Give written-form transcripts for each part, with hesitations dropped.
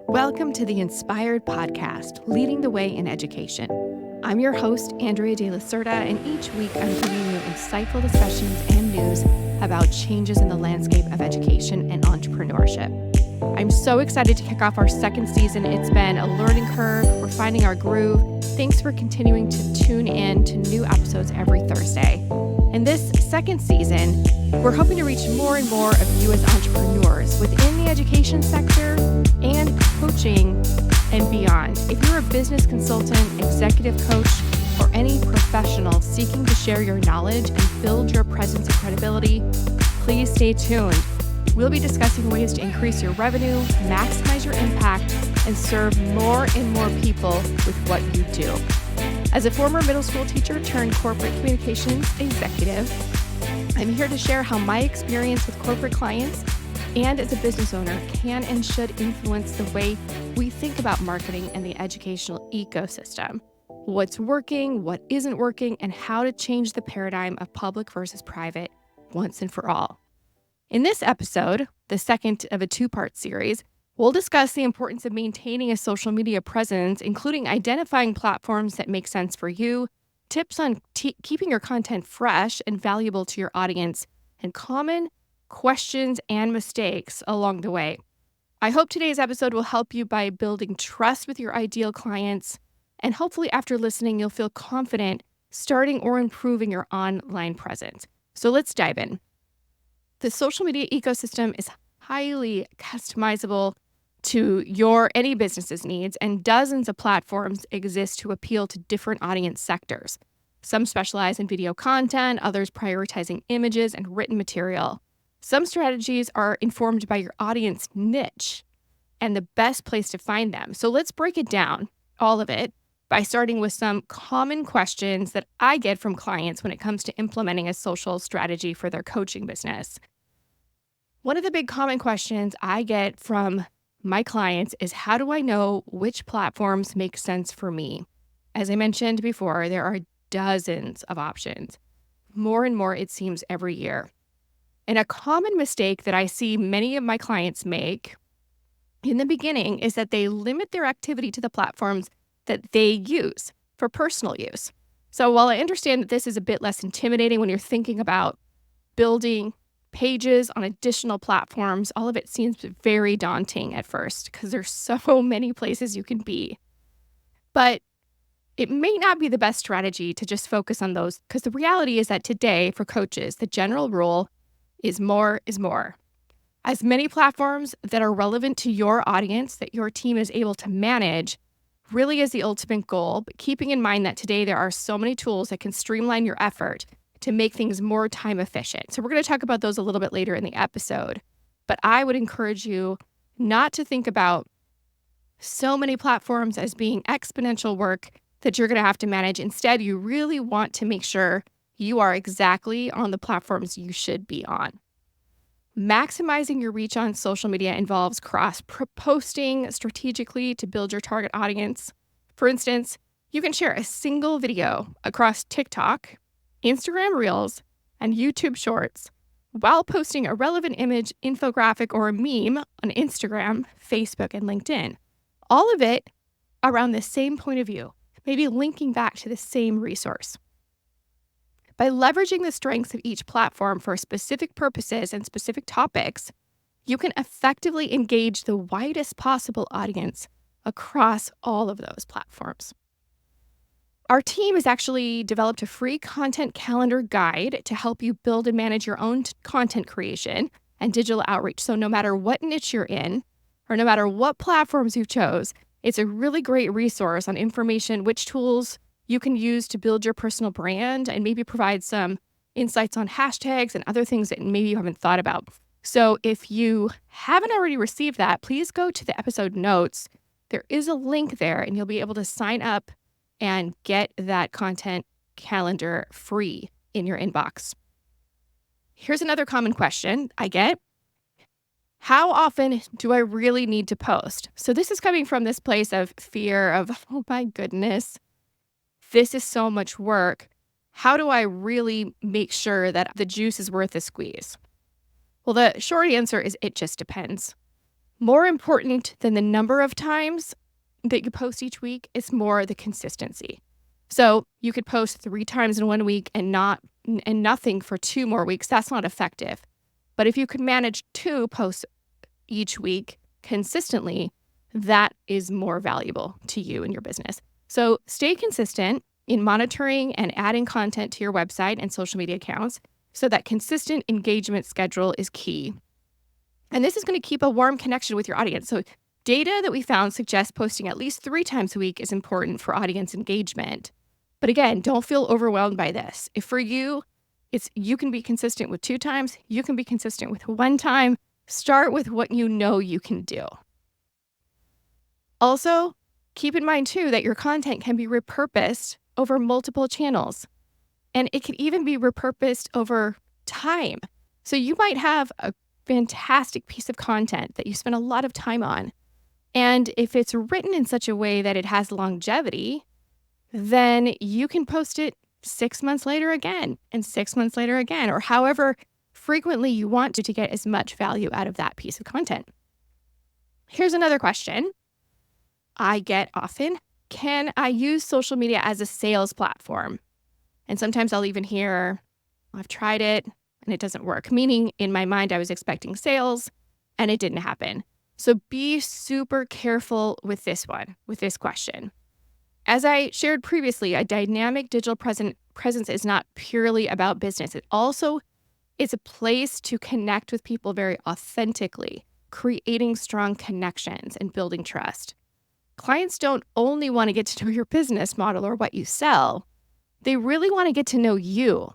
Welcome to the Inspired Podcast, Leading the Way in Education. I'm your host, Andrea De La Cerda, and each week I'm bringing you insightful discussions and news about changes in the landscape of education and entrepreneurship. I'm so excited to kick off our second season. It's been a learning curve. We're finding our groove. Thanks for continuing to tune in to new episodes every Thursday. In this second season, we're hoping to reach more and more of you as entrepreneurs within the education sector and coaching and beyond. If you're a business consultant, executive coach, or any professional seeking to share your knowledge and build your presence and credibility, please stay tuned. We'll be discussing ways to increase your revenue, maximize your impact, and serve more and more people with what you do. As a former middle school teacher turned corporate communications executive, I'm here to share how my experience with corporate clients and as a business owner can and should influence the way we think about marketing and the educational ecosystem. What's working, what isn't working, and how to change the paradigm of public versus private once and for all. In this episode, the second of a two-part series, we'll discuss the importance of maintaining a social media presence, including identifying platforms that make sense for you, tips on keeping your content fresh and valuable to your audience, and common questions and mistakes along the way. I hope today's episode will help you by building trust with your ideal clients, and hopefully after listening, you'll feel confident starting or improving your online presence. So let's dive in. The social media ecosystem is highly customizable to any business's needs, and dozens of platforms exist to appeal to different audience sectors. Some specialize in video content, others prioritizing images and written material. Some strategies are informed by your audience niche and the best place to find them. So let's break it down, all of it, by starting with some common questions that I get from clients when it comes to implementing a social strategy for their coaching business. One of the big common questions I get from my clients is, how do I know which platforms make sense for me? As I mentioned before, there are dozens of options, more and more it seems every year. And a common mistake that I see many of my clients make in the beginning is that they limit their activity to the platforms that they use for personal use. So while I understand that this is a bit less intimidating when you're thinking about building pages on additional platforms, all of it seems very daunting at first because there's so many places you can be. But it may not be the best strategy to just focus on those, because the reality is that today for coaches, the general rule is more is more. As many platforms that are relevant to your audience that your team is able to manage really is the ultimate goal, but keeping in mind that today there are so many tools that can streamline your effort to make things more time efficient. So we're going to talk about those a little bit later in the episode, but I would encourage you not to think about so many platforms as being exponential work that you're going to have to manage. Instead, you really want to make sure you are exactly on the platforms you should be on. Maximizing your reach on social media involves cross-posting strategically to build your target audience. For instance, you can share a single video across TikTok, Instagram Reels, and YouTube Shorts while posting a relevant image, infographic, or a meme on Instagram, Facebook, and LinkedIn. All of it around the same point of view, maybe linking back to the same resource. By leveraging the strengths of each platform for specific purposes and specific topics, you can effectively engage the widest possible audience across all of those platforms. Our team has actually developed a free content calendar guide to help you build and manage your own content creation and digital outreach. So no matter what niche you're in, or no matter what platforms you chose, it's a really great resource on information, which tools you can use to build your personal brand, and maybe provide some insights on hashtags and other things that maybe you haven't thought about. So if you haven't already received that, please go to the episode notes. There is a link there, and you'll be able to sign up and get that content calendar free in your inbox. Here's another common question I get. How often do I really need to post? So this is coming from this place of fear of, oh my goodness, this is so much work. How do I really make sure that the juice is worth the squeeze? Well, the short answer is it just depends. More important than the number of times that you post each week is more the consistency. So you could post 3 times in 1 week and nothing for 2 more weeks. That's not effective. But if you could manage 2 posts each week consistently, that is more valuable to you and your business. So stay consistent in monitoring and adding content to your website and social media accounts so that consistent engagement schedule is key. And this is going to keep a warm connection with your audience. So data that we found suggests posting at least 3 times a week is important for audience engagement. But again, don't feel overwhelmed by this. If for you, you can be consistent with 2 times, you can be consistent with 1 time. Start with what you know you can do. Also, keep in mind too that your content can be repurposed over multiple channels. And it can even be repurposed over time. So you might have a fantastic piece of content that you spend a lot of time on. And if it's written in such a way that it has longevity, then you can post it 6 months later again and 6 months later again, or however frequently you want to get as much value out of that piece of content. Here's another question I get often. Can I use social media as a sales platform? And sometimes I'll even hear, I've tried it and it doesn't work, meaning in my mind, I was expecting sales and it didn't happen. So be super careful with this question. As I shared previously, a dynamic digital presence is not purely about business. It also is a place to connect with people very authentically, creating strong connections and building trust. Clients don't only want to get to know your business model or what you sell. They really want to get to know you.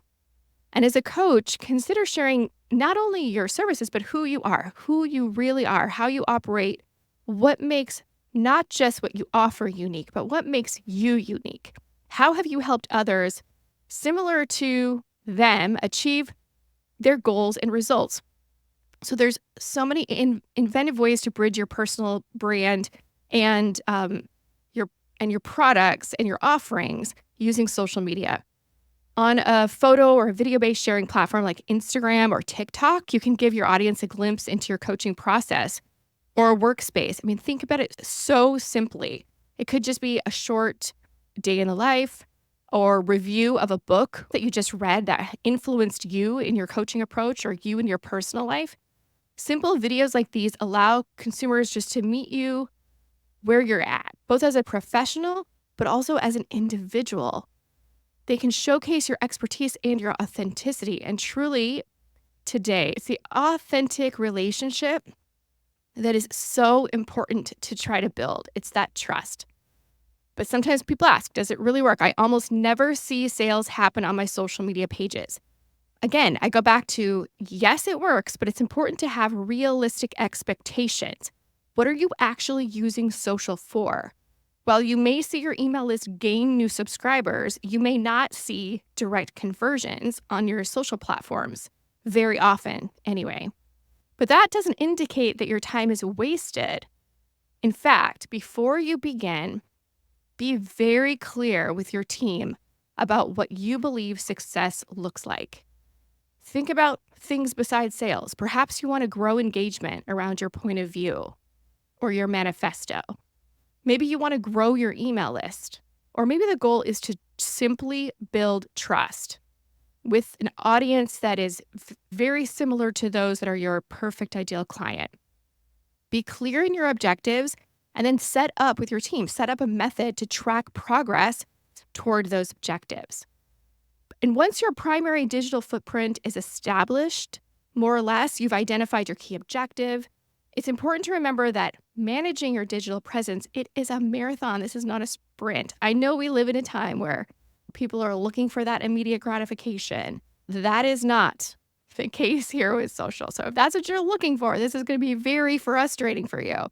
And as a coach, consider sharing not only your services, but who you are, who you really are, how you operate, what makes not just what you offer unique, but what makes you unique. How have you helped others similar to them achieve their goals and results? So there's so many inventive ways to bridge your personal brand and your products and your offerings using social media. On a photo or a video-based sharing platform like Instagram or TikTok, you can give your audience a glimpse into your coaching process or a workspace. I mean, think about it so simply. It could just be a short day in the life or review of a book that you just read that influenced you in your coaching approach or you in your personal life. Simple videos like these allow consumers just to meet you where you're at, both as a professional, but also as an individual. They can showcase your expertise and your authenticity. And truly, today, it's the authentic relationship that is so important to try to build. It's that trust. But sometimes people ask, does it really work? I almost never see sales happen on my social media pages. Again, I go back to, yes, it works, but it's important to have realistic expectations. What are you actually using social for? While you may see your email list gain new subscribers, you may not see direct conversions on your social platforms very often anyway. But that doesn't indicate that your time is wasted. In fact, before you begin, be very clear with your team about what you believe success looks like. Think about things besides sales. Perhaps you want to grow engagement around your point of view or your manifesto. Maybe you want to grow your email list, or maybe the goal is to simply build trust with an audience that is very similar to those that are your perfect ideal client. Be clear in your objectives and then set up with your team, set up a method to track progress toward those objectives. And once your primary digital footprint is established, more or less, you've identified your key objective. It's important to remember that managing your digital presence, it is a marathon. This is not a sprint. I know we live in a time where people are looking for that immediate gratification. That is not the case here with social. So if that's what you're looking for, this is going to be very frustrating for you.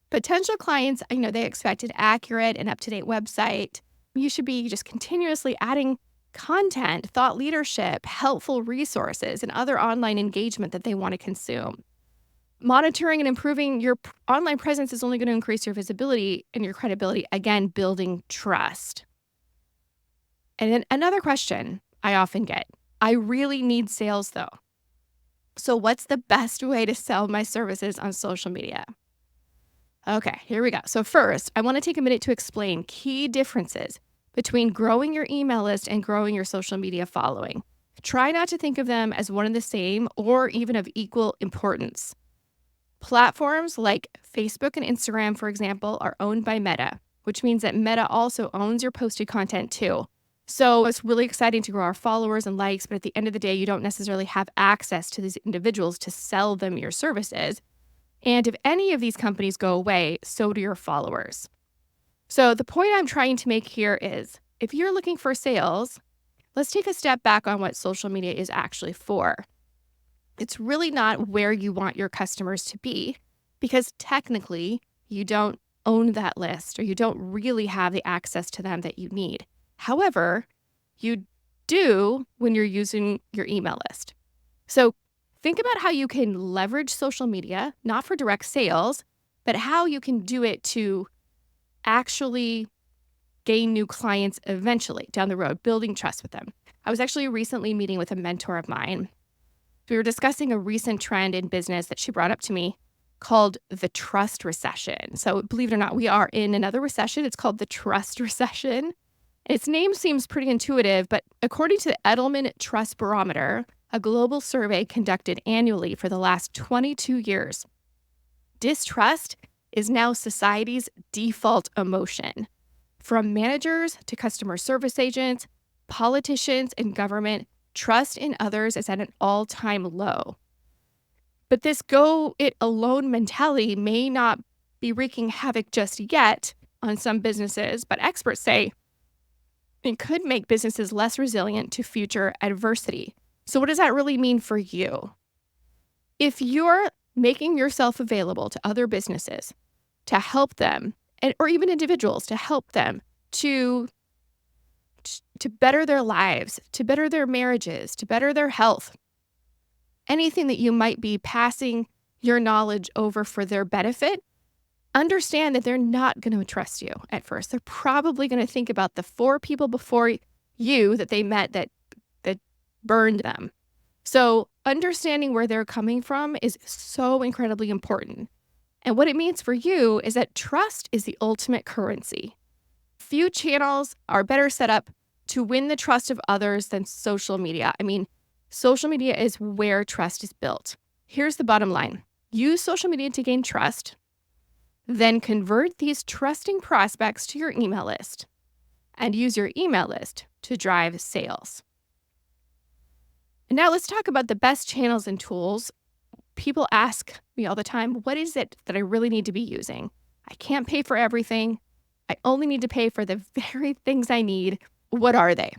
Potential clients, they expect an accurate and up-to-date website. You should be just continuously adding content, thought leadership, helpful resources, and other online engagement that they want to consume. Monitoring and improving your online presence is only going to increase your visibility and your credibility, again, building trust. And then another question I often get, I really need sales though. So what's the best way to sell my services on social media? Okay, here we go. So first, I want to take a minute to explain key differences between growing your email list and growing your social media following. Try not to think of them as one and the same or even of equal importance. Platforms like Facebook and Instagram, for example, are owned by Meta, which means that Meta also owns your posted content too. So it's really exciting to grow our followers and likes, but at the end of the day, you don't necessarily have access to these individuals to sell them your services. And if any of these companies go away, so do your followers. So the point I'm trying to make here is if you're looking for sales, let's take a step back on what social media is actually for. It's really not where you want your customers to be because technically you don't own that list or you don't really have the access to them that you need. However, you do when you're using your email list. So think about how you can leverage social media, not for direct sales, but how you can do it to actually gain new clients eventually down the road, building trust with them. I was actually recently meeting with a mentor of mine. We were discussing a recent trend in business that she brought up to me called the trust recession. So believe it or not, we are in another recession. It's called the trust recession. Its name seems pretty intuitive, but according to the Edelman Trust Barometer, a global survey conducted annually for the last 22 years, distrust is now society's default emotion. From managers to customer service agents, politicians, and government, trust in others is at an all-time low. But this go-it-alone mentality may not be wreaking havoc just yet on some businesses, but experts say it could make businesses less resilient to future adversity. So what does that really mean for you? If you're making yourself available to other businesses to help them, or even individuals to help them to better their lives, to better their marriages, to better their health, anything that you might be passing your knowledge over for their benefit, understand that they're not going to trust you at first. They're probably going to think about the 4 people before you that they met that burned them. So understanding where they're coming from is so incredibly important. And what it means for you is that trust is the ultimate currency. Few channels are better set up to win the trust of others than social media. I mean, social media is where trust is built. Here's the bottom line. Use social media to gain trust, then convert these trusting prospects to your email list and use your email list to drive sales. And now let's talk about the best channels and tools. People ask me all the time, what is it that I really need to be using? I can't pay for everything. I only need to pay for the very things I need. What are they?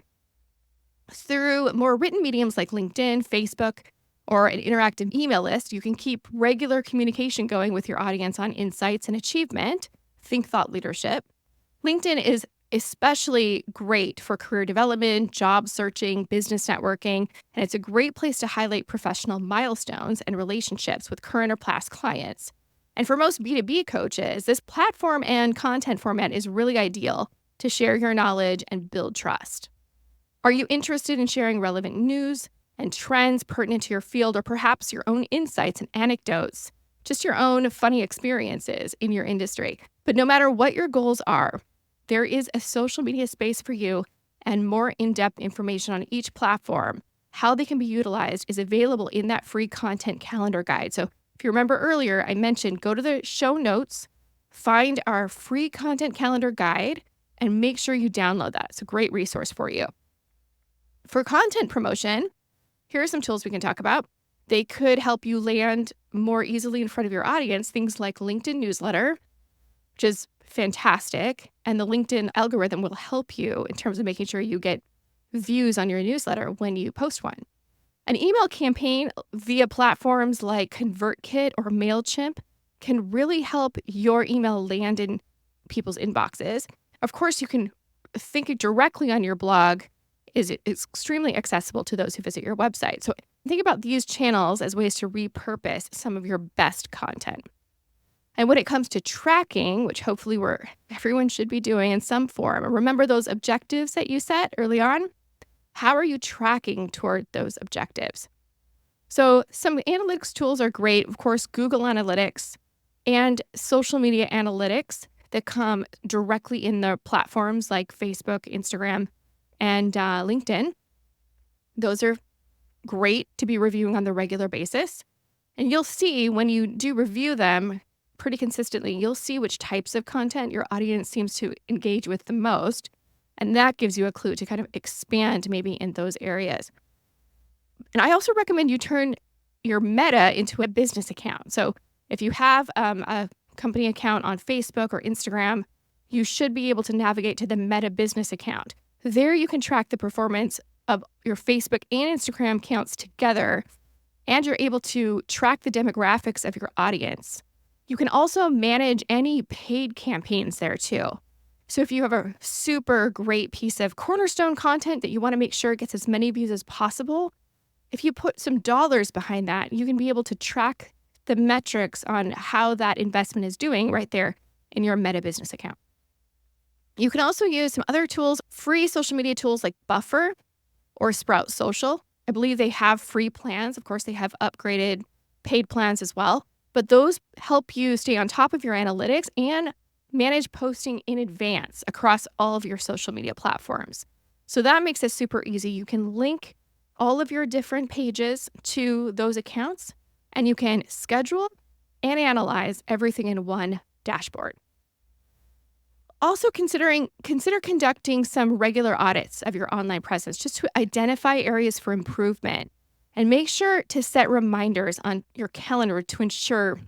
Through more written mediums like LinkedIn, Facebook, or an interactive email list, you can keep regular communication going with your audience on insights and achievement. Think thought leadership. LinkedIn is especially great for career development, job searching, business networking, and it's a great place to highlight professional milestones and relationships with current or past clients. And for most B2B coaches, this platform and content format is really ideal to share your knowledge and build trust. Are you interested in sharing relevant news and trends pertinent to your field, or perhaps your own insights and anecdotes, just your own funny experiences in your industry? But no matter what your goals are, there is a social media space for you, and more in-depth information on each platform, how they can be utilized, is available in that free content calendar guide. So if you remember earlier, I mentioned go to the show notes, find our free content calendar guide, and make sure you download that. It's a great resource for you. For content promotion, here are some tools we can talk about. They could help you land more easily in front of your audience, things like LinkedIn newsletter, which is fantastic. And the LinkedIn algorithm will help you in terms of making sure you get views on your newsletter when you post one. An email campaign via platforms like ConvertKit or MailChimp can really help your email land in people's inboxes. Of course, you can think it directly on your blog. It's extremely accessible to those who visit your website. So think about these channels as ways to repurpose some of your best content. And when it comes to tracking, which hopefully everyone should be doing in some form, remember those objectives that you set early on? How are you tracking toward those objectives? So some analytics tools are great. Of course, Google Analytics and social media analytics that come directly in the platforms like Facebook, Instagram, and LinkedIn. Those are great to be reviewing on the regular basis. And you'll see when you do review them pretty consistently, you'll see which types of content your audience seems to engage with the most. And that gives you a clue to kind of expand maybe in those areas. And I also recommend you turn your Meta into a business account. So if you have a company account on Facebook or Instagram, you should be able to navigate to the Meta business account. There you can track the performance of your Facebook and Instagram accounts together, and you're able to track the demographics of your audience. You can also manage any paid campaigns there too. So if you have a super great piece of cornerstone content that you want to make sure gets as many views as possible, if you put some dollars behind that, you can be able to track the metrics on how that investment is doing right there in your Meta business account. You can also use some other tools, free social media tools like Buffer or Sprout Social. I believe they have free plans. Of course, they have upgraded paid plans as well, but those help you stay on top of your analytics and manage posting in advance across all of your social media platforms. So that makes it super easy. You can link all of your different pages to those accounts, and you can schedule and analyze everything in one dashboard. Also consider conducting some regular audits of your online presence just to identify areas for improvement, and make sure to set reminders on your calendar to ensure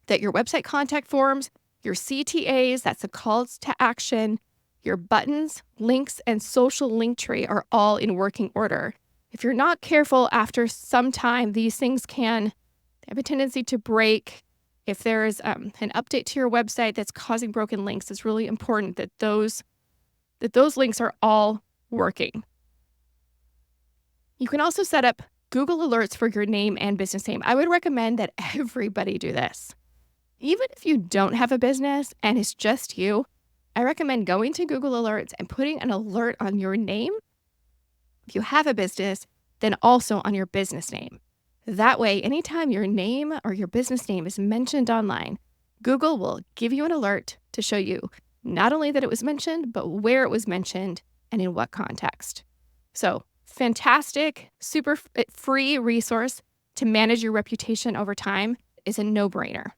that your website contact forms, your CTAs, that's a calls to action, your buttons, links, and social link tree are all in working order. If you're not careful, after some time, these things can have a tendency to break. If there's an update to your website that's causing broken links, it's really important that those links are all working. You can also set up Google Alerts for your name and business name. I would recommend that everybody do this. Even if you don't have a business and it's just you, I recommend going to Google Alerts and putting an alert on your name. If you have a business, then also on your business name. That way, anytime your name or your business name is mentioned online, Google will give you an alert to show you not only that it was mentioned, but where it was mentioned and in what context. So, fantastic, super free resource to manage your reputation over time is a no-brainer.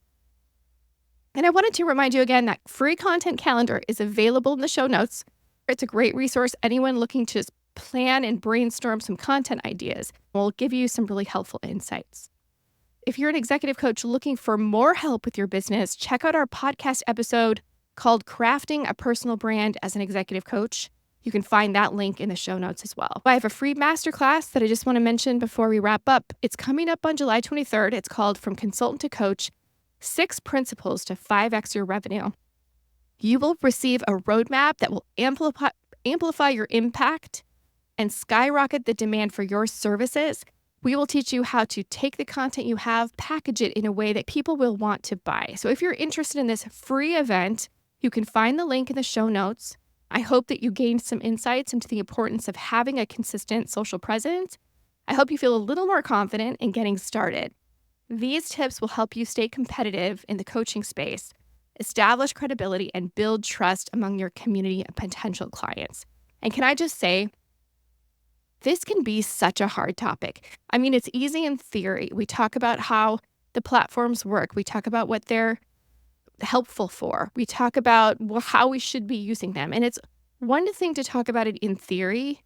And I wanted to remind you again that free content calendar is available in the show notes. It's a great resource. Anyone looking to plan and brainstorm some content ideas will give you some really helpful insights. If you're an executive coach looking for more help with your business, check out our podcast episode called Crafting a Personal Brand as an Executive Coach. You can find that link in the show notes as well. I have a free masterclass that I just want to mention before we wrap up. It's coming up on July 23rd. It's called From Consultant to Coach, 6 Principles to 5X Your Revenue. You will receive a roadmap that will amplify your impact and skyrocket the demand for your services. We will teach you how to take the content you have, package it in a way that people will want to buy. So if you're interested in this free event, you can find the link in the show notes. I hope that you gained some insights into the importance of having a consistent social presence. I hope you feel a little more confident in getting started. These tips will help you stay competitive in the coaching space, establish credibility, and build trust among your community and potential clients. And can I just say, this can be such a hard topic. I mean, it's easy in theory. We talk about how the platforms work. We talk about what they're helpful for. We talk about how we should be using them. And it's one thing to talk about it in theory.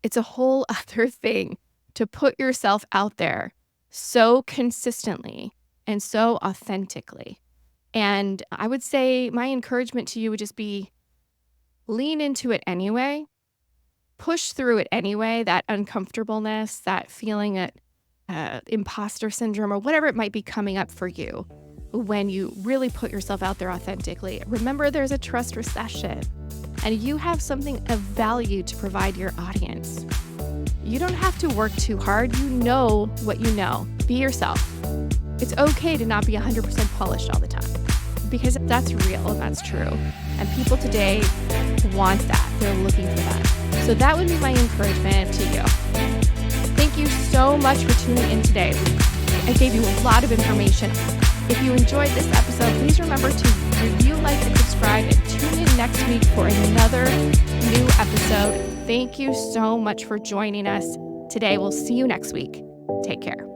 It's a whole other thing to put yourself out there so consistently and so authentically. And I would say my encouragement to you would just be lean into it anyway. Push through it anyway, that uncomfortableness, that feeling that imposter syndrome or whatever it might be coming up for you when you really put yourself out there authentically. Remember, there's a trust recession and you have something of value to provide your audience. You don't have to work too hard. You know what you know. Be yourself. It's okay to not be 100% polished all the time because that's real and that's true. And people today want that. They're looking for that. So that would be my encouragement to you. Thank you so much for tuning in today. I gave you a lot of information. If you enjoyed this episode, please remember to review, like, and subscribe, and tune in next week for another new episode. Thank you so much for joining us today. We'll see you next week. Take care.